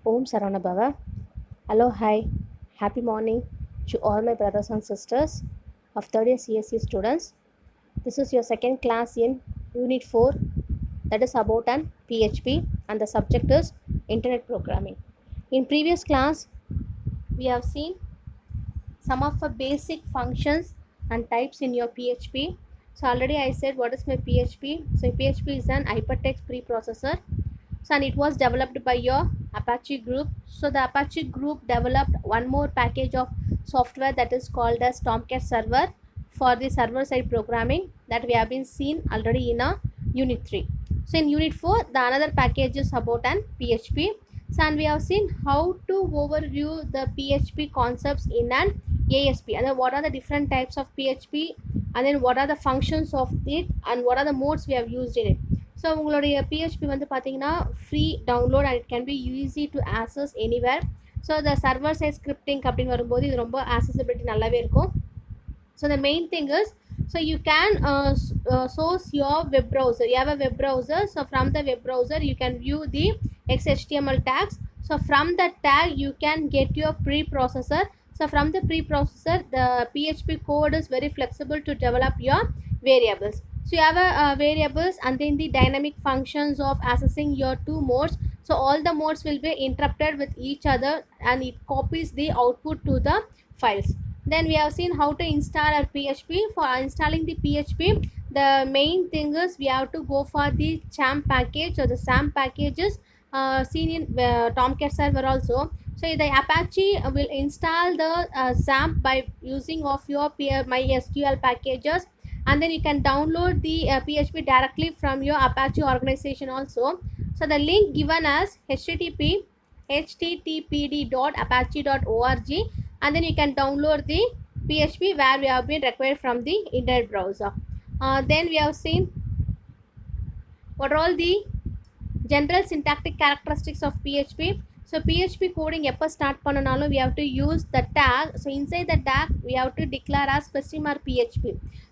Om Saranabhava. Hello, hi. Happy morning to all my brothers and sisters of third year CSC students. This is your second class in Unit 4, that is about an PHP, and the subject is Internet Programming. In previous class, we have seen some of the basic functions and types in your PHP. So already I said what is my PHP. So PHP is an hypertext preprocessor. So and it was developed by your Apache group. So the Apache group developed one more package of software that is called as Tomcat server for the server side programming that we have been seen already in a unit 3. So in unit 4 the another package is about an PHP. So and we have seen how to overview the PHP concepts in an ASP, and then what are the different types of PHP, and then what are the functions of it, and what are the modes we have used in it. So உங்களுடைய PHP வந்து பார்த்தீங்கன்னா free download and it can be easy to access anywhere. So the server side scripting அப்படின்னு வரும்போது இது ரொம்ப accessibility நல்லாவே இருக்கும். So the main thing is, so you can source your web browser. You have a web browser, so from the web browser you can view the XHTML tags. So from that tag you can get your preprocessor. So from the preprocessor the PHP code is very flexible to develop your variables. So you have a variables and then the dynamic functions of accessing your two modes. So all the modes will be interrupted with each other and it copies the output to the files. Then we have seen how to install our PHP. For installing the PHP, the main thing is we have to go for the XAMPP package, or the XAMPP packages seen in Tomcat server also. So the Apache will install the XAMPP by using of your MySQL packages, and then you can download the PHP directly from your Apache organization also. So the link given as httpd.apache.org, and then you can download the PHP where we have been required from the internet browser. Then we have seen what are all the general syntactic characteristics of PHP. So PHP coding எப்போ start பண்ணனாலும் we have to use the tag. So inside the tag we have to declare as specimen or PHP.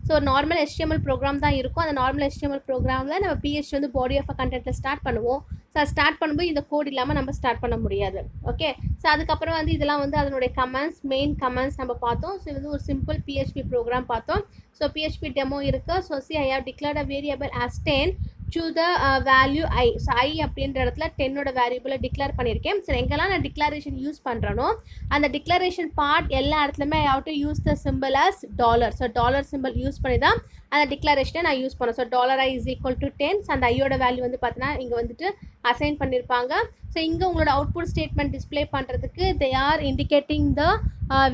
So normal HTML program தான் இருக்கும். அந்த normal HTML ப்ரோக்ராமில் நம்ம PHP வந்து body of கண்டென்ட்டில் start பண்ணுவோம். So அது ஸ்டார்ட் பண்ணும்போது இந்த கோட் இல்லாமல் நம்ம ஸ்டார்ட் பண்ண முடியாது. ஓகே, ஸோ அதுக்கப்புறம் வந்து இதெல்லாம் வந்து அதனுடைய கமெண்ட்ஸ், மெயின் கமெண்ட்ஸ் நம்ம பார்த்தோம். ஸோ இது வந்து ஒரு சிம்பிள் PHP ப்ரோக்ராம் பார்த்தோம். ஸோ PHP டெமோ இருக்குது. So I have declared a variable as 10 to the value I. So I அப்படின்ற இடத்துல 10ஓட வேரியபிளை டிக்ளேர் பண்ணியிருக்கேன். ஸோ எங்கெல்லாம் நான் டிக்ளரேஷன் யூஸ் பண்ணுறேனோ அந்த டிக்ளரேஷன் பார்ட் எல்லா இடத்துலையுமே I have to use the symbol as $. So dollar simple use பண்ணி தான் அந்த டிக்ளரேஷனை நான் யூஸ் பண்ணேன். So $i is equal to 10. So அந்த ஐயோட வேல்யூ வந்து பார்த்தீங்கன்னா இங்கே வந்துட்டு அசைன் பண்ணியிருப்பாங்க. ஸோ இங்கே உங்களோட அவுட்புட் ஸ்டேட்மெண்ட் டிஸ்பிளே பண்ணுறதுக்கு they are indicating the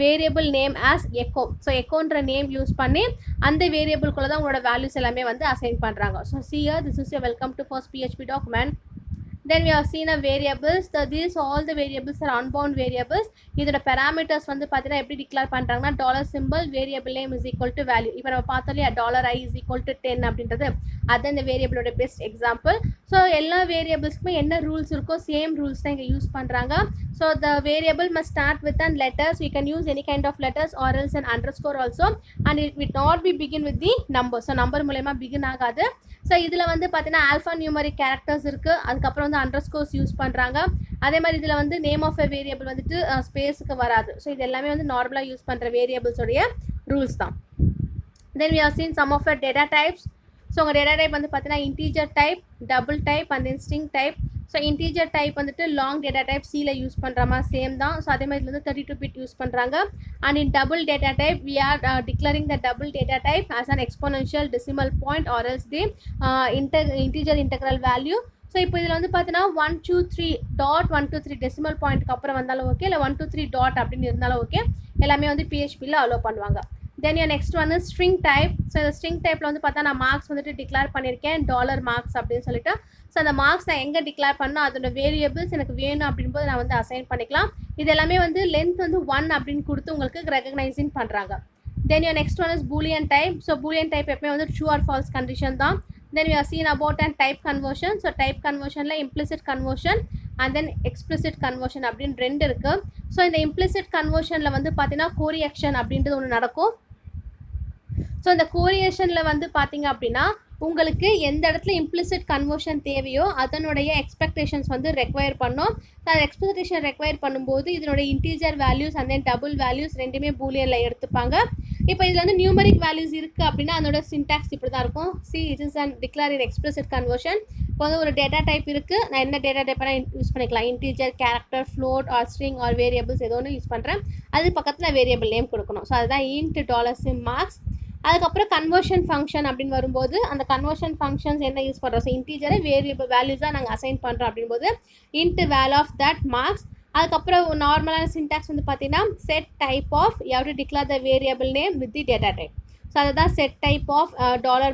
variable name as echo. So எக்கோன்ற நேம் யூஸ் பண்ணி அந்த வேரியபிள்குள்ளே தான் உங்களோட வேல்யூஸ் எல்லாமே வந்து அசைன் பண்ணுறாங்க. So this is your welcome to first PHP document. Then we have seen a variables. These all the variables are unbound variables. இதோட parameters வந்து பார்த்தீங்கன்னா எப்படி டிக்ளேர் பண்ணுறாங்கன்னா dollar simple variable name is equal to value. இப்போ நம்ம பார்த்தோம் இல்லையா $i is equal to 10 அப்படின்றது, அதுதான் இந்த வேரியபிளோட பெஸ்ட் எக்ஸாம்பிள். ஸோ எல்லா வேரியபிள்ஸ்க்குமே என்ன ரூல்ஸ் இருக்கோ சேம் ரூல்ஸ் தான் இங்கே யூஸ் பண்ணுறாங்க. So the variable must start with an letter. So you can use any kind of letters or else an underscore also, and it will not be begin with the number. So number மூலயமா begin ஆகாது. So இதில் வந்து பார்த்தீங்கன்னா alpha numeric characters இருக்குது. அதுக்கப்புறம் வந்து underscores use பண்ணுறாங்க. அதே மாதிரி இதில் வந்து நேம் ஆஃப் எ வேரியபிள் வந்துட்டு ஸ்பேஸுக்கு வராது. ஸோ இது எல்லாமே வந்து நார்மலாக யூஸ் பண்ணுற வேரியபிள்ஸோடைய ரூல்ஸ் தான். தென் we have seen some of the data types. So உங்கள் டேட்டா டைப் வந்து பார்த்தீங்கன்னா integer type, double type and then string type. So integer type வந்துட்டு லாங் டேட்டா டைப் சியில் யூஸ் பண்ணுற மாதிரி சேம் தான். ஸோ அதே மாதிரி வந்து 32 பிட் யூஸ் பண்ணுறாங்க. And in double data type we are declaring the double data type as an exponential decimal point or else the integer integral value. So இப்போ இதில் வந்து பார்த்தீங்கன்னா 123.123 டெசிமல் பாயிண்ட்க்கு அப்புறம் வந்தாலும் ஓகே, இல்லை 123 டாட் அப்படின்னு இருந்தாலும் ஓகே, எல்லாமே வந்து பிஹெச்பியில் அலோவ் பண்ணுவாங்க. தென் your next one is string type. So இந்த ஸ்ட்ரிங் டைப்பில் வந்து பார்த்தா நான் மார்க்ஸ் வந்துட்டு டிக்ளேர் பண்ணியிருக்கேன் $marks அப்படின்னு சொல்லிட்டு. ஸோ அந்த மார்க்ஸ் நான் எங்கே டிக்ளேர் பண்ணோம் அதோட வேரியபிள்ஸ் எனக்கு வேணும் அப்படின்போது நான் வந்து அசைன் பண்ணிக்கலாம். இது எல்லாமே வந்து லென்த் வந்து 1 அப்படின்னு கொடுத்து உங்களுக்கு ரெகக்னைசிங் பண்ணுறாங்க. தென் your next one is boolean type. So boolean type எப்பவுமே வந்து true or false கண்டிஷன் தான். then we have seen about an type conversion. So type conversionல implicit conversion and then explicit conversion அப்படின்னு ரெண்டு இருக்குது. ஸோ இந்த implicit conversionல வந்து பார்த்தீங்கன்னா கோரியேஷன் அப்படின்றது ஒன்று நடக்கும். ஸோ இந்த கோரியேஷனில் வந்து பார்த்தீங்க அப்படின்னா உங்களுக்கு எந்த இடத்துல இம்ப்ளிசிட் கன்வர்ஷன் தேவையோ அதனுடைய எக்ஸ்பெக்டேஷன்ஸ் வந்து ரெக்வயர் பண்ணோம். ஸோ அந்த எக்ஸ்பெக்டேஷன் ரெக்வயர் பண்ணும்போது இதனுடைய integer values and then double values ரெண்டுமே பூலியனில் எடுத்துப்பாங்க. இப்போ இதில் வந்து நியூமரிக் வேல்யூஸ் இருக்குது அப்படின்னா அதோட சின்டாக்ஸ் இப்படி தான் இருக்கும். See it is and declare in explicit conversion. இப்போ வந்து ஒரு டேட்டா டைப் இருக்குது, நான் என்ன டேட்டா டைப்பாக யூஸ் பண்ணிக்கலாம், integer, character, float or string or variables ஏதோ ஒன்று யூஸ் பண்ணுறேன். அது பக்கத்தில் வேரியபிள் நேம் கொடுக்கணும். ஸோ அதுதான் இன்ட் $sim மார்க்ஸ். அதுக்கப்புறம் கன்வர்ஷன் ஃபங்க்ஷன் அப்படின்னு வரும்போது அந்த கன்வர்ஷன் ஃபங்க்ஷன்ஸ் என்ன யூஸ் பண்ணுறோம், ஸோ இன்டீஜரை வேரியபிள் வேல்யூஸ் தான் நாங்கள் அசைன் பண்ணுறோம் அப்படின்போது int val of that marks. அதுக்கப்புறம் நார்மலான சின்டாக்ஸ் வந்து பார்த்தீங்கன்னா set type of you have to declare the variable name with the data type. So அதுதான் set type of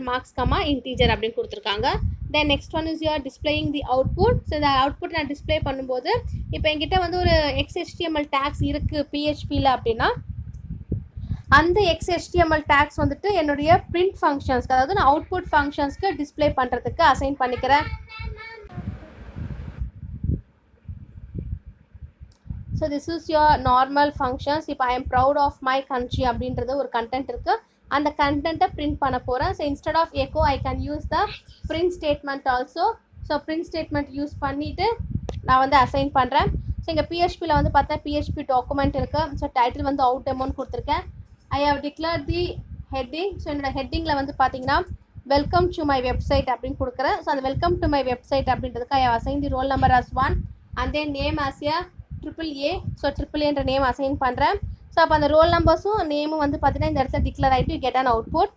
$marks, integer அப்படின்னு கொடுத்துருக்காங்க. Then next one is you are displaying the output. So இந்த output நான் display பண்ணும்போது இப்போ என்கிட்ட வந்து ஒரு XHTML டேக்ஸ் இருக்குது PHPயில் அப்படின்னா அந்த XHTML டேக்ஸ் வந்துட்டு என்னுடைய பிரிண்ட் ஃபங்க்ஷன்ஸ்க்கு, அதாவது நான் அவுட்புட் ஃபங்க்ஷன்ஸ்க்கு டிஸ்பிளே பண்ணுறதுக்கு அசைன் பண்ணிக்கிறேன். So this is your normal functions. இப்போ I am proud of my country அப்படின்றது ஒரு கண்டென்ட் இருக்குது, அந்த கண்டென்ட்டை பிரிண்ட் பண்ண போகிறேன். So instead of echo I can use the print statement also. So print statement use பண்ணிவிட்டு நான் வந்து அசைன் பண்ணுறேன். ஸோ இங்கே PHPயில் வந்து பார்த்தா PHP டாக்குமெண்ட் இருக்குது. ஸோ டைட்டில் வந்து அவுட் டெமோன்னு கொடுத்துருக்கேன். I have declare the heading. So என்னோட ஹெட்டிங்கில் வந்து பார்த்தீங்கன்னா வெல்கம் டு மை வெப்சைட் அப்படின்னு கொடுக்குறேன். ஸோ அந்த வெல்கம் டு மை வெப்சைட் அப்படின்றதுக்கு I have assign the roll number as 1 and then name as a AAA. So AAA என்ற நேம் அசைன் பண்ணுறேன். ஸோ அப்போ அந்த ரோல் நம்பர்ஸும் நேமும் வந்து பார்த்தீங்கன்னா இந்த இடத்துல டிக்ளேர் ஆகிட்டு get an output.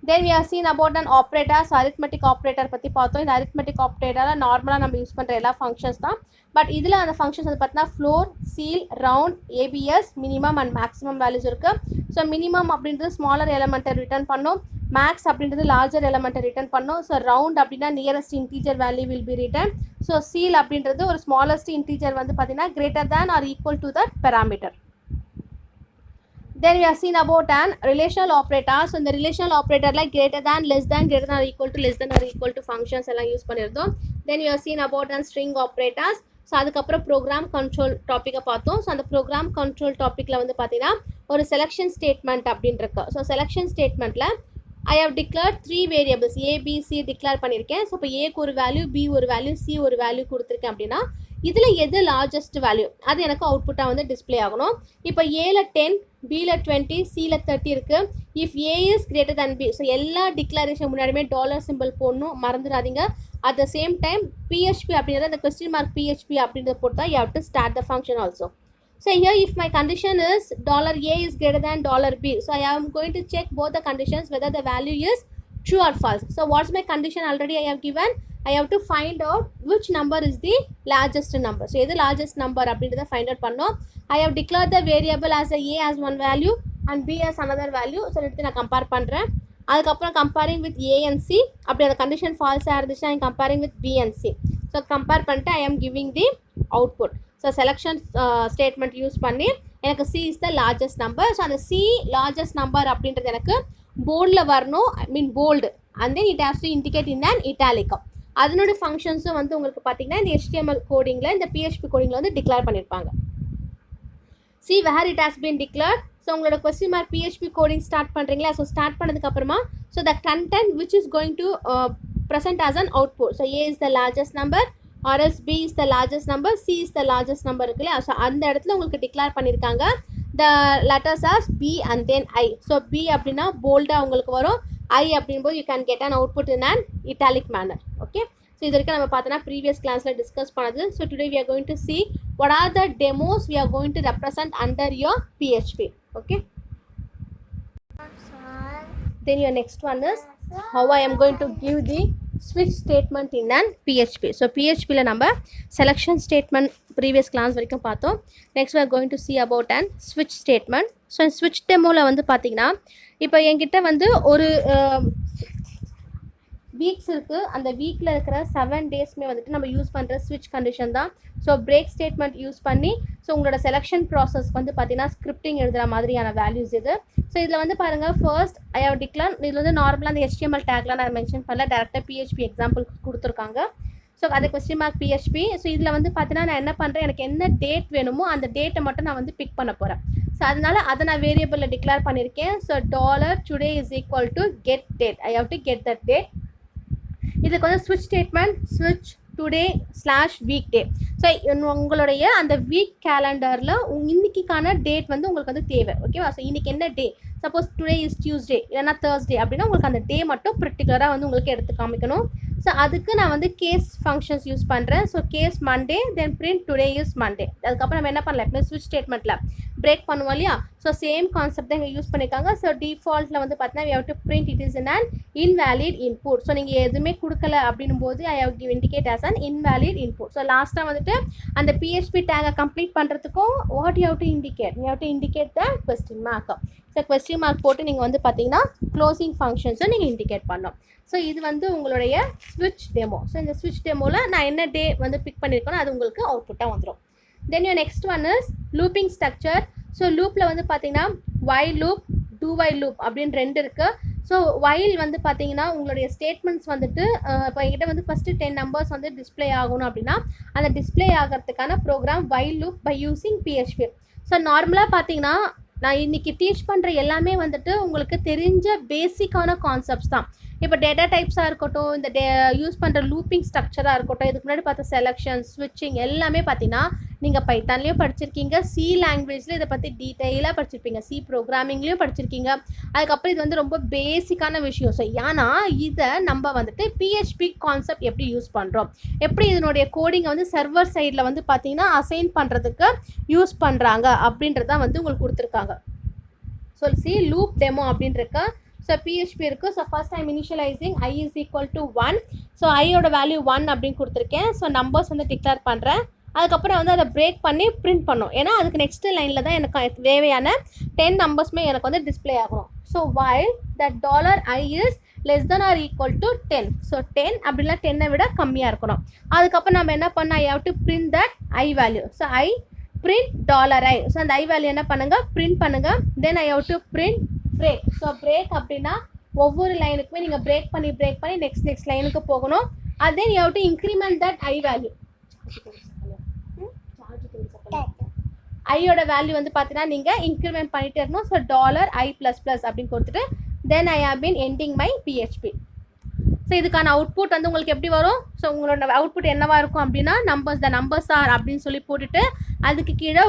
Then we are seen about an operators. Arithmetic operator பற்றி பார்த்தோம். இந்த அரித்மெட்டிக் ஆப்ரேட்டரில் நார்மலாக நம்ம யூஸ் பண்ணுற எல்லா ஃபங்க்ஷன்ஸ் தான். பட் இதில் அந்த ஃபங்க்ஷன்ஸ் வந்து பார்த்தீங்கன்னா floor, seal, round, ABS, minimum and maximum values இருக்குது. ஸோ மினிமம் அப்படின்றது ஸ்மாலர் எலமெண்ட்டை ரிட்டர்ன் பண்ணும், மேக்ஸ் அப்படின்றது லார்ஜர் எலமெண்ட்டை ரிட்டர்ன் பண்ணும். ஸோ ரவுண்ட் அப்படின்னா nearest integer value will be return. So seal அப்படின்றது ஒரு ஸ்மாலஸ்ட் இன்டீஜர் வந்து பார்த்தீங்கன்னா greater than or equal to the parameter. Then we have seen about an relational operator. So இந்த relational operator like greater than, less than, greater than or equal to, less than or equal to functions எல்லாம் use பண்ணியிருந்தோம். Then we have seen about an string operators. So அதுக்கப்புறம் program control டாப்பிக்கை பார்த்தோம். So அந்த program control டாப்பிக்கில் வந்து பார்த்தீங்கன்னா ஒரு செலெக்ஷன் ஸ்டேட்மெண்ட் அப்படின்னு இருக்கு. ஸோ செலெக்ஷன் ஸ்டேட்மெண்ட்டில் I have declare 3 variables A-B-C declare பண்ணியிருக்கேன். ஸோ இப்போ ஏக்கு ஒரு வேல்யூ, B ஒரு வேல்யூ, C ஒரு வேல்யூ கொடுத்துருக்கேன் அப்படின்னா இதில் எது லார்ஜஸ்ட் வேல்யூ அது எனக்கு அவுட்புட்டாக வந்து டிஸ்பிளே ஆகணும். இப்போ ஏல 10, பியில் 20, சியில் 30 இருக்குது. If A is greater than B. So எல்லா டிக்ளரேஷன் முன்னாடியுமே $சிம்பிள் போடணும், மறந்துடாதீங்க. At the same time PHP அப்படிங்கிறது அந்த question PHP அப்படின்றத போட்டு தான் you have to start the function also. So here if my condition is $A is greater than $B. So I am going to check both the conditions whether the value is true or false. So what's my condition already I have given? I have to find out which number is the largest number. So எது largest number அப்படின்றத find out பண்ணோம். I have declared the variable as A as one value and B as another value. So எடுத்து நான் compare பண்ணுறேன். அதுக்கப்புறம் comparing with A and C. அப்படி அந்த condition ஃபால்ஸாக இருந்துச்சுன்னா I am comparing with B and C. So compare பண்ணிட்டு I am giving the output. So selection statement use பண்ணி எனக்கு C is the largest number. So அந்த C largest number அப்படின்றது எனக்கு போல்டில் வரணும், I mean bold, and then it has to indicate in and italic. அதனுடைய ஃபங்க்ஷன்ஸும் வந்து உங்களுக்கு பார்த்தீங்கன்னா இந்த HTML கோடிங்கில், இந்த PHP கோடிங்கில் வந்து டிக்ளேர் பண்ணியிருப்பாங்க. See where it has been declared. So உங்களோட PHP கோடிங் ஸ்டார்ட் பண்ணுறீங்களா? ஸோ ஸ்டார்ட் பண்ணதுக்கப்புறமா so the content which is going to present as an output. So A is the largest number or else B is the largest number, C is the largest number இருக்குல்ல. So அந்த இடத்துல உங்களுக்கு declare பண்ணியிருக்காங்க the letters as B and then I. So B அப்படின்னா போல்டாக உங்களுக்கு வரும், I அப்படின்போது you can get an output in an italic manner. Okay, so இது வரைக்கும் நம்ம பார்த்தோன்னா ப்ரீவியஸ் கிளாஸில் டிஸ்கஸ் பண்ணது. So today we are going to see what are the demos we are going to represent under your PHP. Okay, then your next one is how I am going to give the switch statement in an PHP. So PHPல நம்ம selection statement previous class வரைக்கும் பார்த்தோம். Next we are going to see about an switch statement. So switch demoல வந்து பார்த்தீங்கன்னா இப்போ என்கிட்ட வந்து ஒரு weeks இருக்குது, அந்த வீக்கில் இருக்கிற 7 டேஸ்மே வந்துட்டு நம்ம யூஸ் பண்ணுற ஸ்விட்ச் கண்டிஷன் தான். ஸோ பிரேக் ஸ்டேட்மெண்ட் யூஸ் பண்ணி ஸோ உங்களோட செலெக்ஷன் ப்ராசஸ் வந்து பார்த்தீங்கன்னா ஸ்கிரிப்டிங் எழுதுகிற மாதிரியான வேல்யூஸ் இது. ஸோ இதில் வந்து பாருங்கள், ஃபர்ஸ்ட் ஐ ஹவ் டிக்ளேர், இதில் வந்து நார்மலாக அந்த HTML டேக்லாம் நான் மென்ஷன் பண்ணல, டேரெக்டாக PHP எக்ஸாம்பிள் கொடுத்துருக்காங்க. ஸோ அது PHP. ஸோ இதில் வந்து பார்த்தீங்கன்னா நான் என்ன பண்ணுறேன், எனக்கு என்ன டேட் வேணுமோ அந்த டேட்டை மட்டும் நான் வந்து பிக் பண்ண போகிறேன். ஸோ அதனால அதை நான் வேரியபிளில் டிக்ளேர் பண்ணியிருக்கேன். So $today is equal to get date. I have to get that date. இதுக்கு வந்து ஸ்விட்ச் ஸ்டேட்மெண்ட் ஸ்விட்ச் today/weekday. ஸோ உங்களுடைய அந்த வீக் கேலண்டரில் இன்னைக்கான டேட் வந்து உங்களுக்கு வந்து தேவை. ஓகேவா? ஸோ இன்னைக்கு என்ன டே, சப்போஸ் டுடே இஸ் டியூஸ்டே இல்லைனா தேர்ஸ்டே அப்படின்னா உங்களுக்கு அந்த டே மட்டும் பர்டிகுலராக வந்து உங்களுக்கு எடுத்து காமிக்கணும். ஸோ அதுக்கு நான் வந்து கேஸ் ஃபங்க்ஷன்ஸ் யூஸ் பண்ணுறேன். So case Monday then print today is Monday. அதுக்கப்புறம் நம்ம என்ன பண்ணலாம், எப்பவுமே ஸ்விட்ச் ஸ்டேட்மெண்ட்டில் பிரேக் பண்ணுவோம் இல்லையா? ஸோ சேம் கான்செப்ட் தான் இங்கே யூஸ் பண்ணியிருக்காங்க. ஸோ டிஃபால்ட்டில் வந்து பார்த்தீங்கன்னா we have to print it is an invalid input. So நீங்கள் எதுவுமே கொடுக்கல அப்படின்னும் போது I have give indicate as an invalid input. So லாஸ்ட்டாக வந்துட்டு அந்த PHP டேகை கம்ப்ளீட் பண்ணுறதுக்கும் what you have to indicate, you have to indicate the question mark. So question mark போட்டு நீங்கள் வந்து பார்த்தீங்கன்னா க்ளோசிங் ஃபங்க்ஷன்ஸை நீங்கள் இண்டிகேட் பண்ணோம். ஸோ இது வந்து உங்களுடைய ஸ்விட்ச் டெமோ. ஸோ இந்த ஸ்விட்ச் டெமோவில் நான் என்ன டே வந்து பிக் பண்ணியிருக்கேனோ அது உங்களுக்கு அவுட்புட்டாக வந்துடும். Then you next one is looping structure. So லூப்பில் வந்து பார்த்தீங்கன்னா while loop, do while loop அப்படின்னு ரெண்டு இருக்குது. ஸோ while வந்து பார்த்தீங்கன்னா உங்களுடைய ஸ்டேட்மெண்ட்ஸ் வந்துட்டு இப்போ என்கிட்ட வந்து ஃபஸ்ட்டு 10 நம்பர்ஸ் வந்து டிஸ்பிளே ஆகணும் அப்படின்னா அந்த டிஸ்பிளே ஆகிறதுக்கான program while loop by using PHP. So நார்மலாக பார்த்தீங்கன்னா நான் இன்றைக்கி டீச் பண்ணுற எல்லாமே வந்துட்டு உங்களுக்கு தெரிஞ்ச பேசிக்கான கான்செப்ட்ஸ் தான். இப்போ டேட்டா டைப்ஸாக இருக்கட்டும், இந்த யூஸ் பண்ணுற லூப்பிங் ஸ்ட்ரக்சராக இருக்கட்டும், இதுக்கு முன்னாடி பார்த்த செலெக்ஷன் ஸ்விட்சிங் எல்லாமே பார்த்தீங்கன்னா நீங்கள் பைத்தான்லேயும் படிச்சிருக்கீங்க, சி லாங்குவேஜில் இதை பற்றி டீட்டெயிலாக படிச்சிருப்பீங்க, சி ப்ரோக்ராமிங்லேயும் படிச்சிருக்கீங்க. அதுக்கப்புறம் இது வந்து ரொம்ப பேசிக்கான விஷயம். ஸோ ஏன்னா இதை நம்ம வந்துட்டு பிஹெச்பி கான்செப்ட் எப்படி யூஸ் பண்ணுறோம், எப்படி இதனுடைய கோடிங்கை வந்து சர்வர் சைடில் வந்து பார்த்தீங்கன்னா அசைன் பண்ணுறதுக்கு யூஸ் பண்ணுறாங்க அப்படின்றதான் வந்து உங்களுக்கு கொடுத்துருக்காங்க. ஸோ சி லூப் டெமோ அப்படின்றக்க ஸோ PHP இருக்குது. So first time initialising i is equal to 1. So ஐயோட வேல்யூ 1 அப்படின்னு கொடுத்துருக்கேன். ஸோ நம்பர்ஸ் வந்து டிக்ளேர் பண்ணுறேன். அதுக்கப்புறம் வந்து அதை பிரேக் பண்ணி பிரிண்ட் பண்ணும். ஏன்னா அதுக்கு நெக்ஸ்ட் லைனில் தான் எனக்கு தேவையான 10 நம்பர்ஸுமே எனக்கு வந்து டிஸ்பிளே ஆகணும். So while that $i is less than or equal to 10. So 10 அப்படின்னா 10 விட கம்மியாக இருக்கணும். அதுக்கப்புறம் நம்ம என்ன பண்ணோம், I have to print that i value. So I print $i. So அந்த i வேல்யூ என்ன பண்ணுங்கள், பிரிண்ட் பண்ணுங்கள். தென் I have to print break. So break அப்படின்னா ஒவ்வொரு லைனுக்குமே நீங்கள் பிரேக் பண்ணி நெக்ஸ்ட் லைனுக்கு போகணும். and then you have to increment that i value. ஐயோட வேல்யூ வந்து பார்த்தீங்கன்னா நீங்கள் இன்க்ரிமெண்ட் பண்ணிகிட்டே இருக்கணும். ஸோ $i++ அப்படின்னு கொடுத்துட்டு தென் I have been ending my PHP. So இதுக்கான அவுட்புட் வந்து உங்களுக்கு எப்படி வரும், ஸோ உங்களோட அவுட்புட் என்னவாக இருக்கும் அப்படின்னா த நம்பர்ஸ் ஆர் அப்படின்னு சொல்லி போட்டுட்டு அதுக்கு கீழே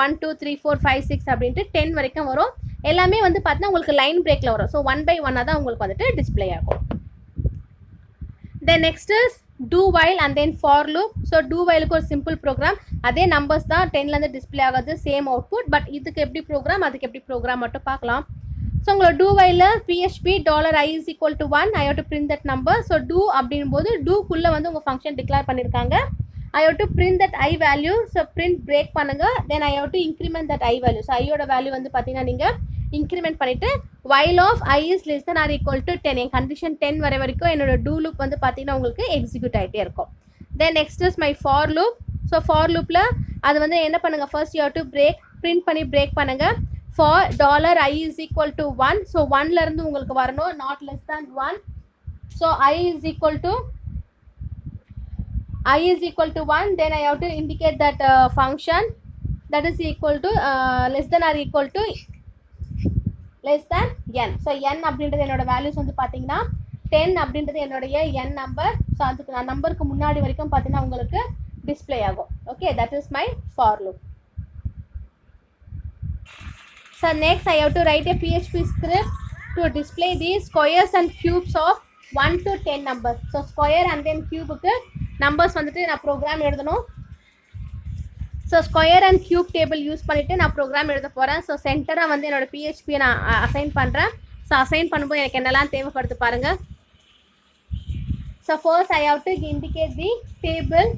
1 2 3 4 5 6 அப்படின்ட்டு 10 வரைக்கும் வரும். எல்லாமே வந்து பார்த்தீங்கன்னா உங்களுக்கு லைன் பிரேக்கில் வரும். ஸோ 1 by 1 தான் உங்களுக்கு வந்துட்டு டிஸ்பிளே ஆகும். Then next is do while and then for loop. So do whileக்கு ஒரு சிம்பிள் ப்ரோக்ராம், அதே நம்பர்ஸ் தான் 10லேருந்து டிஸ்பிளே ஆகாது, சேம் அவுட்புட். பட் இதுக்கு எப்படி ப்ரோக்ராம் அதுக்கு எப்படி ப்ரோக்ராம் மட்டும் பார்க்கலாம். ஸோ உங்களோட do while PHP $i is equal to 1. I have to print that number. So do அப்படின் போது doக்குள்ளே வந்து உங்கள் ஃபங்க்ஷன் டிக்ளேர் பண்ணியிருக்காங்க. I have to print that i value. So print break பண்ணுங்க. then I have to increment that i value. So ஐயோட value வந்து பார்த்தீங்கன்னா நீங்கள் இன்க்ரிமெண்ட் பண்ணிவிட்டு while of i is less than or equal to 10. N condition 10 வரைக்கும் என்னோட do loop வந்து பார்த்தீங்கன்னா உங்களுக்கு எக்ஸிக்யூட் ஆகிட்டே இருக்கும். Then next is my for loop. So for loopல அது வந்து என்ன பண்ணுங்கள், first you have to print பண்ணி break பண்ணுங்கள். for $i is equal to 1. So 1லேருந்து உங்களுக்கு வரணும், not less than 1. So i is equal to 1. then I have to indicate that function that is equal to less than or equal to less than n. So n அப்படின்றது என்னோட values வந்து பார்த்தீங்கன்னா 10 அப்படின்றது என்னுடைய n number. So அதுக்கு நான் நம்பருக்கு முன்னாடி வரைக்கும் பார்த்தீங்கன்னா உங்களுக்கு டிஸ்பிளே ஆகும். Okay, that is my for loop. So next I have to write a PHP script to display the squares and cubes of 1 to 10 numbers. So square and then கியூபுக்கு numbers வந்துட்டு நான் ப்ரோக்ராம் எழுதணும். So square and cube table use பண்ணிவிட்டு நான் program எழுத போகிறேன். So சென்டராக வந்து என்னோடய PHP நான் அசைன் பண்ணுறேன். ஸோ அசைன் பண்ணும்போது எனக்கு என்னெல்லாம் தேவைப்படுது பாருங்கள். So first I have to indicate the table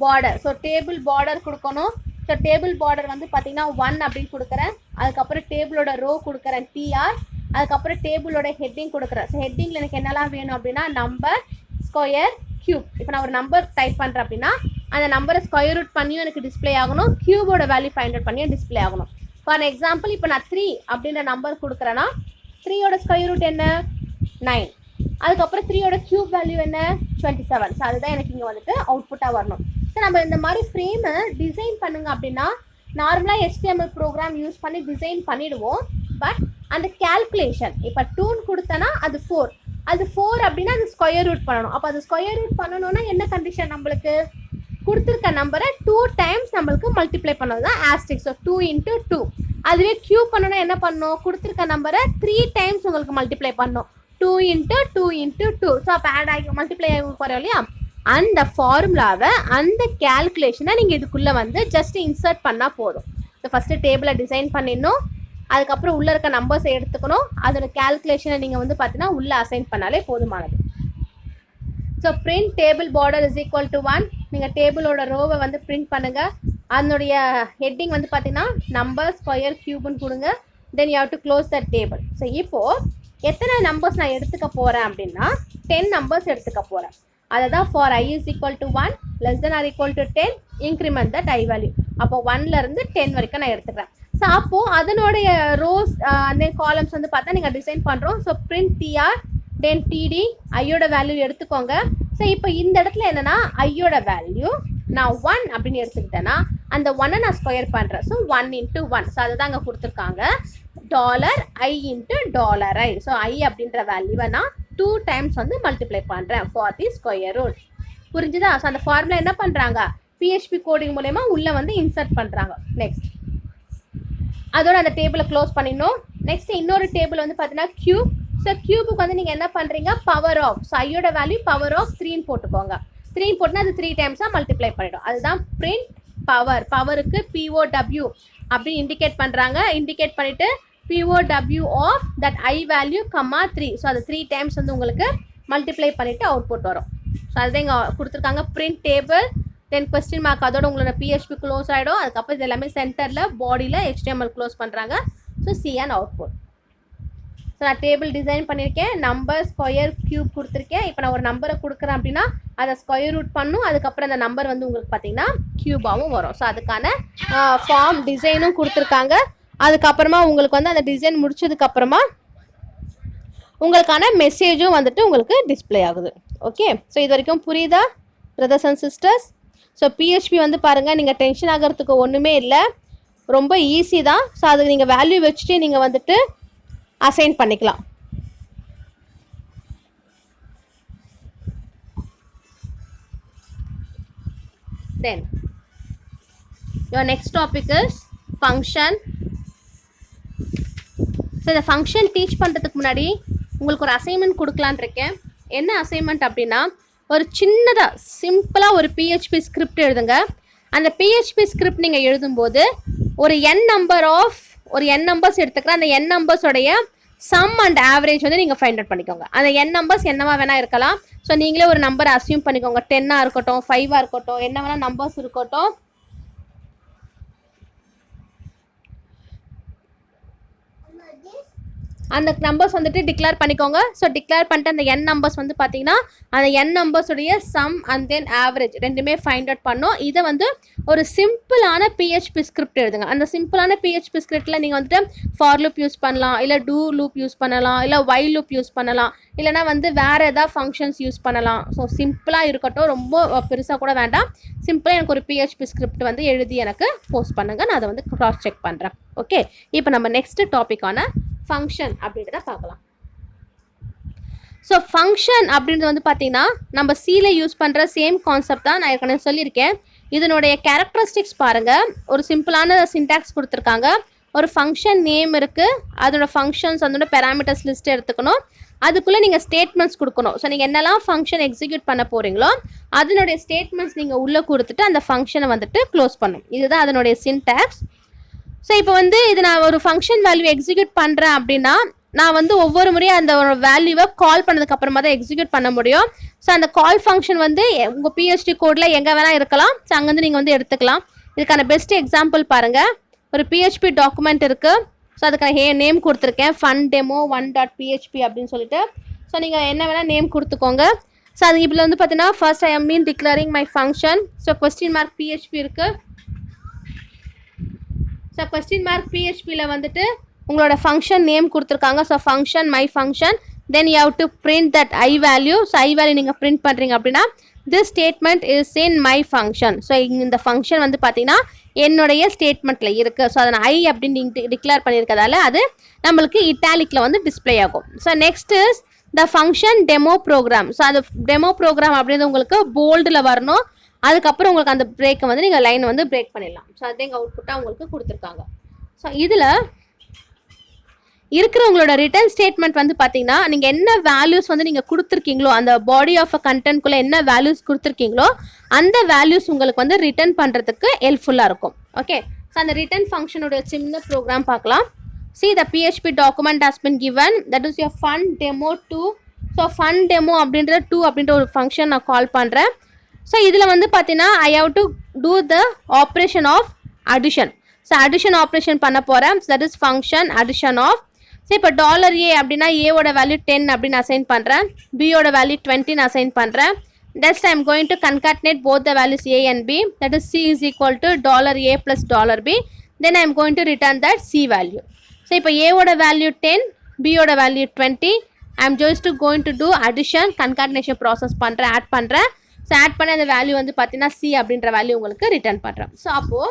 border. So table border கொடுக்கணும். ஸோ டேபிள் பார்டர் வந்து பார்த்தீங்கன்னா 1 அப்படின்னு கொடுக்குறேன். அதுக்கப்புறம் டேபிளோட ரோ கொடுக்குறேன் TR. அதுக்கப்புறம் டேபிளோட ஹெட்டிங் கொடுக்குறேன். ஸோ ஹெட்டிங்கில் எனக்கு என்னெல்லாம் வேணும் அப்படின்னா நம்பர், ஸ்கொயர், கியூப். இப்போ நான் ஒரு நம்பர் டைப் பண்ணுறேன் அப்படின்னா அந்த நம்பரை ஸ்கொயர் ரூட் பண்ணியும் எனக்கு டிஸ்பிளே ஆகணும், கியூபோட வேல்யூ ஃபைண்ட் அவுட் பண்ணியும் டிஸ்பிளே ஆகணும். ஃபார் எக்ஸாம்பிள் இப்போ நான் 3 அப்படின்ற நம்பர் கொடுக்குறேன்னா 3யோட ஸ்கொயர் ரூட் என்ன 9. அதுக்கப்புறம் 3யோட கியூப் வேல்யூ என்ன 27. ஸோ அதுதான் எனக்கு இங்கே வந்துட்டு அவுட்புட்டாக வரணும். ஸோ நம்ம இந்த மாதிரி ஃப்ரேமை டிசைன் பண்ணுங்க அப்படின்னா நார்மலாக HTML ப்ரோக்ராம் யூஸ் பண்ணி டிசைன் பண்ணிடுவோம். பட் அந்த கேல்குலேஷன் இப்போ 2ன்னு கொடுத்தனா அது 4, அது 4 அப்படின்னா அது ஸ்கொயர் ரூட் பண்ணணும். அப்போ அது ஸ்கொயர் ரூட் பண்ணணும்னா என்ன கண்டிஷன், நம்மளுக்கு கொடுத்துருக்க நம்பரை 2 டைம்ஸ் நம்மளுக்கு மல்டிப்ளை பண்ணது தான் ஆஸ்டிக். ஸோ 2 × 2. அதுவே கியூப் பண்ணணும்னா என்ன பண்ணணும், கொடுத்துருக்க நம்பரை 3 டைம்ஸ் உங்களுக்கு மல்டிப்ளை பண்ணணும். 2 × 2 × 2. ஸோ அப்போ ஆட் ஆகி மல்டிப்ளை ஆகி போகிறோம் இல்லையா, அந்த ஃபார்முலாவை அந்த கேல்குலேஷனை நீங்கள் இதுக்குள்ளே வந்து ஜஸ்ட் இன்சர்ட் பண்ணால் போதும். ஸோ ஃபஸ்ட்டு டேபிளை டிசைன் பண்ணிடணும், அதுக்கப்புறம் உள்ளே இருக்க நம்பர்ஸை எடுத்துக்கணும், அதோட கேல்குலேஷனை நீங்கள் வந்து பார்த்தீங்கன்னா உள்ளே அசைன் பண்ணாலே போதுமானது. So print table border is equal to 1. நீங்கள் டேபிளோட ரோவை வந்து பிரிண்ட் பண்ணுங்கள். அதனுடைய ஹெட்டிங் வந்து பார்த்தீங்கன்னா நம்பர் ஸ்கொயர் கியூப்னு கொடுங்க. Then you have to close the table. So இப்போது எத்தனை நம்பர்ஸ் நான் எடுத்துக்க போகிறேன் அப்படின்னா 10 நம்பர்ஸ் எடுத்துக்க போகிறேன். அதை தான் for I is equal to 1 less than or equal to 10 increment that I value. அப்போ 1லேருந்து 10 வரைக்கும் நான் எடுத்துக்கிறேன். ஸோ அப்போது அதனுடைய ரோஸ் அந்த காலம்ஸ் வந்து பார்த்தா நீங்கள் டிசைன் பண்ணுறோம். ஸோ பிரிண்ட் TR தென் TD ஐயோட வேல்யூ எடுத்துக்கோங்க. ஸோ இப்போ இந்த இடத்துல என்னென்னா ஐயோட வேல்யூ நான் 1 அப்படின்னு எடுத்துக்கிட்டேன்னா அந்த 1 நான் ஸ்கொயர் பண்ணுறேன். ஸோ 1 × 1. ஸோ அதை தான் அங்கே கொடுத்துருக்காங்க $I × $i. ஸோ I அப்படின்ற வேல்யூவை நான் 2 டைம்ஸ் வந்து மல்டிப்ளை பண்ணுறேன் ஃபார் தி ஸ்கொயர் ரூட். புரிஞ்சுதா? ஸோ அந்த ஃபார்முலா என்ன பண்ணுறாங்க, PHP கோடிங் மூலயமா உள்ளே வந்து இன்சர்ட் பண்ணுறாங்க. நெக்ஸ்ட் அதோட அந்த டேபிளை க்ளோஸ் பண்ணிடணும். நெக்ஸ்ட் இன்னொரு டேபிள் வந்து பார்த்தீங்கன்னா கியூப். ஸோ கியூபுக்கு வந்து நீங்கள் என்ன பண்ணுறீங்க, பவர் ஆஃப். ஸோ ஐயோட வேல்யூ பவர் ஆஃப் 3ன்னு போட்டுக்கோங்க. 3ன்னு போட்டுனா அது 3 டைம்ஸாக மல்டிப்ளை பண்ணிடும். அதுதான் பிரிண்ட் பவர். பவருக்கு POW அப்படின்னு இண்டிகேட் பண்ணுறாங்க. இண்டிகேட் பண்ணிவிட்டு POW of that I value, 3. So அது 3 டைம்ஸ் வந்து உங்களுக்கு மல்டிப்ளை பண்ணிவிட்டு அவுட்புட் வரும். ஸோ அதுதான் இங்கே கொடுத்துருக்காங்க print table then question mark. அதோட உங்களோட PHP க்ளோஸ் ஆகிடும். அதுக்கப்புறம் இது எல்லாமே சென்டரில் பாடியில் HTML க்ளோஸ் பண்ணுறாங்க. So C and output. So நான் டேபிள் டிசைன் பண்ணியிருக்கேன், நம்பர் ஸ்கொயர் கியூப் கொடுத்துருக்கேன். இப்போ நான் ஒரு நம்பரை கொடுக்குறேன் அப்படின்னா அதை ஸ்கொயர் ரூட் பண்ணும், அதுக்கப்புறம் அந்த நம்பர் வந்து உங்களுக்கு பார்த்தீங்கன்னா கியூபாகவும் வரும். ஸோ அதுக்கான ஃபார்ம் டிசைனும் கொடுத்துருக்காங்க. அதுக்கப்புறமா உங்களுக்கு வந்து அந்த டிசைன் முடிச்சதுக்கப்புறமா உங்களுக்கான மெசேஜும் வந்துட்டு உங்களுக்கு டிஸ்பிளே ஆகுது. ஓகே, ஸோ இது வரைக்கும் புரியுதா brothers and sisters? So PHP வந்து பாருங்கள், நீங்கள் டென்ஷன் ஆகிறதுக்கு ஒன்றுமே இல்லை, ரொம்ப ஈஸி தான். ஸோ அதுக்கு நீங்கள் வேல்யூ வச்சுட்டு நீங்கள் வந்துட்டு அசைன் பண்ணிக்கலாம். Then your next topic is function. So இந்த ஃபங்க்ஷன் டீச் பண்ணுறதுக்கு முன்னாடி உங்களுக்கு ஒரு அசைன்மெண்ட் கொடுக்கலான் இருக்கேன். என்ன அசைன்மெண்ட் அப்படின்னா, ஒரு சின்னதாக சிம்பிளாக ஒரு PHP ஸ்கிரிப்ட் எழுதுங்க. அந்த PHP ஸ்கிரிப்ட் நீங்கள் எழுதும்போது ஒரு n நம்பர்ஸ் எடுத்துக்கிறேன். அந்த n நம்பர்ஸோடைய சம் அண்ட் ஆவரேஜ் வந்து நீங்கள் ஃபைண்ட் அவுட் பண்ணிக்கோங்க. அந்த n நம்பர்ஸ் என்னவா வேணால் இருக்கலாம். ஸோ நீங்களே ஒரு நம்பரை அசியூம் பண்ணிக்கோங்க. 10ஆக இருக்கட்டும், 5ஆக இருக்கட்டும், என்ன வேணால் நம்பர்ஸ் இருக்கட்டும். அந்த நம்பர்ஸ் வந்துட்டு டிக்ளேர் பண்ணிக்கோங்க. ஸோ டிக்ளேர் பண்ணிட்டு அந்த n நம்பர்ஸ் வந்து பார்த்தீங்கன்னா அந்த n நம்பர்ஸுடைய சம் அண்ட் தென் ஆவரேஜ் ரெண்டுமே ஃபைண்ட் அவுட் பண்ணோம். இதை வந்து ஒரு சிம்பிளான PHP ஸ்கிரிப்ட் எழுதுங்க. அந்த சிம்பிளான PHP ஸ்கிரிப்டில் நீங்கள் வந்துட்டு ஃபார் லூப் யூஸ் பண்ணலாம், இல்லை டூ லூப் யூஸ் பண்ணலாம், இல்லை வைல் லூப் யூஸ் பண்ணலாம், இல்லைனா வந்து வேறு ஏதாவது ஃபங்க்ஷன்ஸ் யூஸ் பண்ணலாம். ஸோ சிம்பிளாக இருக்கட்டும், ரொம்ப பெருசாக கூட வேண்டாம். சிம்பிளாக எனக்கு ஒரு PHP ஸ்கிரிப்ட் வந்து எழுதி எனக்கு போஸ்ட் பண்ணுங்கள், நான் அதை வந்து க்ராஸ் செக் பண்ணுறேன். ஓகே, இப்போ நம்ம நெக்ஸ்ட் டாப்பிக்கான ஃபங்க்ஷன் அப்படின்றத பார்க்கலாம். ஸோ ஃபங்க்ஷன் அப்படின்றது வந்து பார்த்தீங்கன்னா நம்ம Cல யூஸ் பண்ணுற சேம் கான்செப்ட் தான். நான் ஏற்கனவே சொல்லியிருக்கேன். இதனுடைய கேரக்டரிஸ்டிக்ஸ் பாருங்கள். ஒரு சிம்பிளான சின்டாக்ஸ் கொடுத்துருக்காங்க. ஒரு ஃபங்க்ஷன் நேம் இருக்குது, அதோட ஃபங்க்ஷன்ஸ் அதோட பேராமீட்டர்ஸ் லிஸ்ட் எடுத்துக்கணும். அதுக்குள்ளே நீங்கள் ஸ்டேட்மெண்ட்ஸ் கொடுக்கணும். ஸோ நீங்கள் என்னெல்லாம் ஃபங்க்ஷன் எக்ஸிக்யூட் பண்ண போகிறீங்களோ அதனுடைய ஸ்டேட்மெண்ட்ஸ் நீங்கள் உள்ளே கொடுத்துட்டு அந்த ஃபங்க்ஷனை வந்துட்டு க்ளோஸ் பண்ணும். இதுதான் அதனுடைய சின்டாக்ஸ். ஸோ இப்போ வந்து இது நான் ஒரு ஃபங்க்ஷன் வேல்யூ எக்ஸிக்யூட் பண்ணுறேன் அப்படின்னா நான் வந்து ஒவ்வொரு முறையும் அந்த ஒரு வேல்யூவை கால் பண்ணதுக்கப்புறமா தான் எக்ஸிக்யூட் பண்ண முடியும். ஸோ அந்த கால் ஃபங்க்ஷன் வந்து உங்கள் PHP கோடில் எங்கே வேணால் இருக்கலாம். ஸோ அங்கேருந்து நீங்கள் வந்து எடுத்துக்கலாம். இதுக்கான பெஸ்ட் எக்ஸாம்பிள் பாருங்கள். ஒரு PHP டாக்குமெண்ட் இருக்குது. ஸோ அதுக்கான நேம் கொடுத்துருக்கேன், fundemo1.php அப்படின்னு சொல்லிட்டு. ஸோ நீங்கள் என்ன வேணால் நேம் கொடுத்துக்கோங்க. ஸோ அது இதில் வந்து பார்த்தீங்கன்னா first I am mean declaring my function. So question mark PHP இருக்குது. ஸோ கொஸ்டின் மார்க் PHPயில் வந்துட்டு உங்களோட ஃபங்க்ஷன் நேம் கொடுத்துருக்காங்க. So function my function then you have to print that I value. So I value நீங்கள் print பண்ணுறீங்க அப்படின்னா this statement is in my function. So இந்த function வந்து பார்த்தீங்கன்னா என்னுடைய ஸ்டேட்மெண்ட்டில் இருக்குது. ஸோ அதை நான் ஐ அப்படின்னு டிக்ளேர் பண்ணியிருக்கிறதால அது நம்மளுக்கு இட்டாலிக்கில் வந்து டிஸ்பிளே ஆகும். So next is the function demo program. So அது டெமோ ப்ரோக்ராம் அப்படின்றது உங்களுக்கு போல்டில் வரணும். அதுக்கப்புறம் உங்களுக்கு அந்த பிரேக்கை வந்து நீங்கள் லைன் வந்து பிரேக் பண்ணிடலாம். ஸோ அது எங்கள் அவுட்புட்டாக உங்களுக்கு கொடுத்துருக்காங்க. ஸோ இதில் இருக்கிற உங்களோட ரிட்டர்ன் ஸ்டேட்மெண்ட் வந்து பார்த்தீங்கன்னா நீங்கள் என்ன வேல்யூஸ் வந்து நீங்கள் கொடுத்துருக்கீங்களோ அந்த பாடி ஆஃப் அ கண்டென்ட்குள்ளே என்ன வேல்யூஸ் கொடுத்துருக்கீங்களோ அந்த வேல்யூஸ் உங்களுக்கு வந்து ரிட்டர்ன் பண்ணுறதுக்கு ஹெல்ப்ஃபுல்லாக இருக்கும். ஓகே, ஸோ அந்த ரிட்டர்ன் ஃபங்க்ஷனுடைய சின்ன ப்ரோக்ராம் பார்க்கலாம். See the PHP document has been given, that is your fun demo 2. So fun demo அப்படின்ற 2 அப்படின்ற ஒரு ஃபங்க்ஷன் நான் கால் பண்ணுறேன். ஸோ இதில் வந்து பார்த்தீங்கன்னா I have to do the operation of addition. So addition operation பண்ண போகிறேன். So that is function addition of. So இப்போ $A அப்படின்னா ஏவோட வேல்யூ 10 அப்படின்னு அசைன் பண்ணுறேன், பியோட வேல்யூ 20 அசைன் பண்ணுறேன். Next I am going to concatenate both the values A and B, that is C is equal to $A plus $B. Then I am going to return that C value. So இப்போ ஏவோட value 10, பியோட value 20. I am just to going to do addition concatenation process பண்ணுறேன், add பண்ணுறேன். So add பண்ண அந்த value வந்து பார்த்தீங்கன்னா C அப்படின்ற வேல்யூ உங்களுக்கு ரிட்டர்ன் பண்ணுறேன். ஸோ அப்போது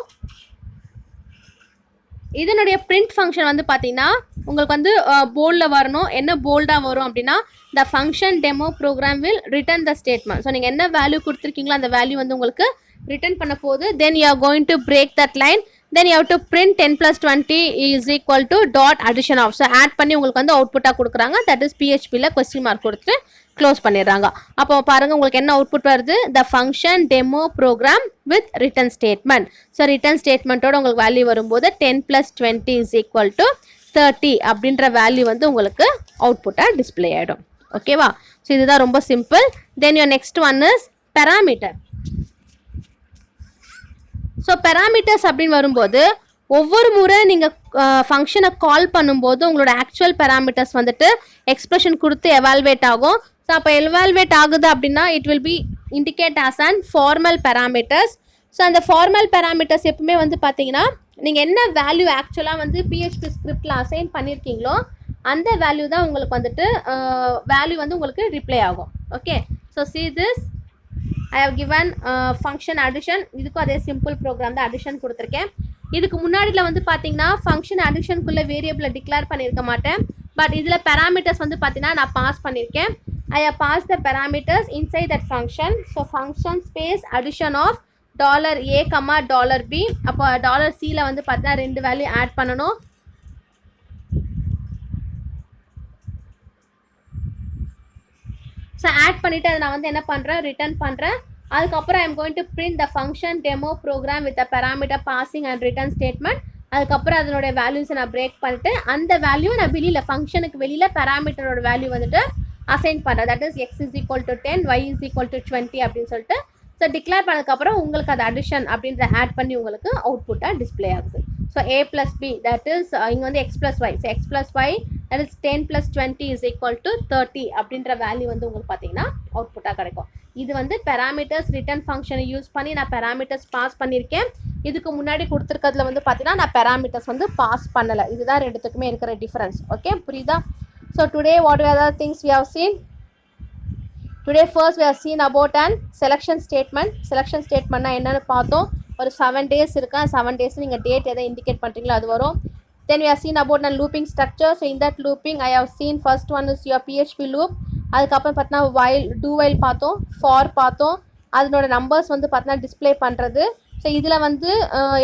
இதனுடைய பிரிண்ட் ஃபங்க்ஷன் வந்து பார்த்தீங்கன்னா உங்களுக்கு வந்து போல்டில் வரணும். என்ன போல்டாக வரும் அப்படின்னா the function demo program will return the statement. So நீங்கள் என்ன வேல்யூ கொடுத்துருக்கீங்களோ அந்த வேல்யூ வந்து உங்களுக்கு ரிட்டர்ன் பண்ண போகுது. Then you are going to break that line. then you have to print 10 plus 20 is equal to dot addition of. So add பண்ணி உங்களுக்கு வந்து அவுட்புட்டாக கொடுக்குறாங்க. தட் இஸ் பிஹெச்பியில் கொஸ்டின் மார்க் கொடுத்துட்டு க்ளோஸ் பண்ணிடுறாங்க. அப்போ பாருங்கள் உங்களுக்கு என்ன அவுட்புட் வருது, the function demo program with return statement. So return ஸ்டேட்மெண்ட்டோட உங்களுக்கு வேல்யூ வரும்போது 10 plus 20 is equal to 30 அப்படின்ற வேல்யூ வந்து உங்களுக்கு அவுட்புட்டாக டிஸ்பிளே ஆகிடும். ஓகேவா? ஸோ இதுதான் ரொம்ப simple. Then your next one is parameter. So parameters அப்படின்னு வரும்போது ஒவ்வொரு முறை நீங்கள் ஃபங்க்ஷனை கால் பண்ணும்போது உங்களோட ஆக்சுவல் பெராமீட்டர்ஸ் வந்துட்டு எக்ஸ்பிரஷன் கொடுத்து எவால்வேட் ஆகும். ஸோ அப்போ எவால்வேட் ஆகுது அப்படின்னா it will be indicate as and formal parameters. So அந்த ஃபார்மல் பெராமீட்டர்ஸ் எப்பவுமே வந்து பார்த்தீங்கன்னா நீங்கள் என்ன வேல்யூ ஆக்சுவலாக வந்து பிஹெச்பி ஸ்கிரிப்டில் அசைன் பண்ணியிருக்கீங்களோ அந்த வேல்யூ தான் உங்களுக்கு வந்துட்டு வேல்யூ வந்து உங்களுக்கு ரிப்ளை ஆகும். Okay, so see this I have given function addition. இதுக்கும் அதே சிம்பிள் ப்ரோக்ராம் தான் அடிஷன் கொடுத்துருக்கேன். இதுக்கு முன்னாடியில் வந்து பார்த்தீங்கன்னா ஃபங்க்ஷன் அடிஷனுக்குள்ளே வேரியபிளை டிக்ளேர் பண்ணியிருக்க மாட்டேன். பட் இதில் பெராமீட்டர்ஸ் வந்து பார்த்தீங்கன்னா நான் பாஸ் பண்ணியிருக்கேன். I have passed the parameters inside that function. So function space addition of $A, $B. அப்போ $Cல வந்து பார்த்தீங்கன்னா 2 வேல்யூ ஆட் பண்ணணும். ஸோ ஆட் பண்ணிவிட்டு அதை நான் வந்து என்ன பண்ணுறேன், ரிட்டர்ன் பண்ணுறேன். அதுக்கப்புறம் I am going to print the function demo program with a parameter passing and return statement. அதுக்கப்புறம் அதனுடைய வேல்யூஸை நான் பிரேக் பண்ணிட்டு அந்த வேல்யூ நான் வெளியில் ஃபங்க்ஷனுக்கு வெளியில் பெராமீட்டரோட வேல்யூ வந்துட்டு அசைன் பண்ணுறேன். That is X is equal to 10, Y is equal to 20 அப்படின்னு சொல்லிட்டு ஸோ டிக்ளேர் பண்ணதுக்கப்புறம் உங்களுக்கு அது அடிஷன் அப்படின்ற ஆட் பண்ணி உங்களுக்கு அவுட்புட்டாக டிஸ்பிளே ஆகுது. So A plus B that is இங்கே வந்து X plus Y. So X plus Y that is 10 plus 20 is equal to 30 அப்படின்ற வேல்யூ வந்து உங்களுக்கு பார்த்தீங்கன்னா அவுட்புட்டாக கிடைக்கும். இது வந்து பெராமீட்டர்ஸ் ரிட்டர்ன் ஃபங்க்ஷனை யூஸ் பண்ணி நான் பெராமீட்டர்ஸ் பாஸ் பண்ணியிருக்கேன். இதுக்கு முன்னாடி கொடுத்துருக்கிறதுல வந்து பார்த்தீங்கன்னா நான் பெராமீட்டர்ஸ் வந்து பாஸ் பண்ணலை. இதுதான் ரெண்டுத்துக்குமே இருக்கிற டிஃபரன்ஸ். ஓகே, புரியுதா? So today what are the things we have seen. Today first we have seen about and selection statement. செலெக்ஷன் ஸ்டேட்மெண்ட்னா என்னென்னு பார்த்தோம். ஒரு 7 days இருக்கா, 7 days நீங்கள் டேட் எதை இண்டிகேட் பண்ணுறீங்களோ அது வரும். Then we have seen about a looping structure. So in that looping I have seen first one is your PHP loop. அதுக்கப்புறம் பார்த்தீங்கன்னா while do while பார்த்தோம், for பார்த்தோம். அதனோட நம்பர்ஸ் வந்து பார்த்தீங்கன்னா டிஸ்பிளே பண்ணுறது. ஸோ இதில் வந்து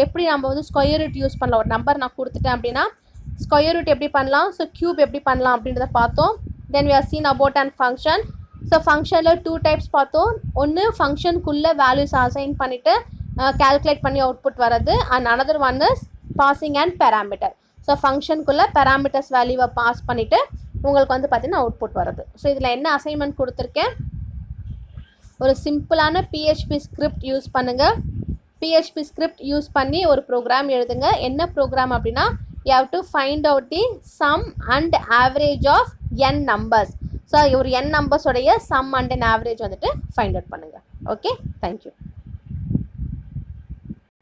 எப்படி நம்ம வந்து ஸ்கொயர் ரூட் யூஸ் பண்ணலாம். ஒரு நம்பர் நான் கொடுத்துட்டேன் அப்படின்னா ஸ்கொயர் ரூட் எப்படி பண்ணலாம், ஸோ க்யூப் எப்படி பண்ணலாம் அப்படின்றத பார்த்தோம். Then we have seen about an function. ஸோ ஃபங்க்ஷனில் 2 types பார்த்தோம். ஒன்று ஃபங்க்ஷனுக்குள்ளே வேல்யூஸ் அசைன் பண்ணிவிட்டு கால்குலேட் பண்ணி அவுட்புட் வர்றது. And another one is passing and parameter. ஸோ ஃபங்க்ஷனுக்குள்ளே பேராமீட்டர்ஸ் வேல்யூவை பாஸ் பண்ணிவிட்டு உங்களுக்கு வந்து பார்த்தீங்கன்னா அவுட்புட் வருது. ஸோ இதில் என்ன அசைன்மெண்ட் கொடுத்துருக்கேன், ஒரு சிம்பிளான பிஹெச்பி ஸ்கிரிப்ட் யூஸ் பண்ணுங்கள். பிஹெச்பி ஸ்கிரிப்ட் யூஸ் பண்ணி ஒரு ப்ரோக்ராம் எழுதுங்க. என்ன ப்ரோக்ராம் அப்படின்னா you have to find out the sum and average of n numbers. So ஒரு n நம்பர்ஸோடைய sum and an average வந்துட்டு ஃபைண்ட் அவுட் பண்ணுங்கள். Okay, thank you.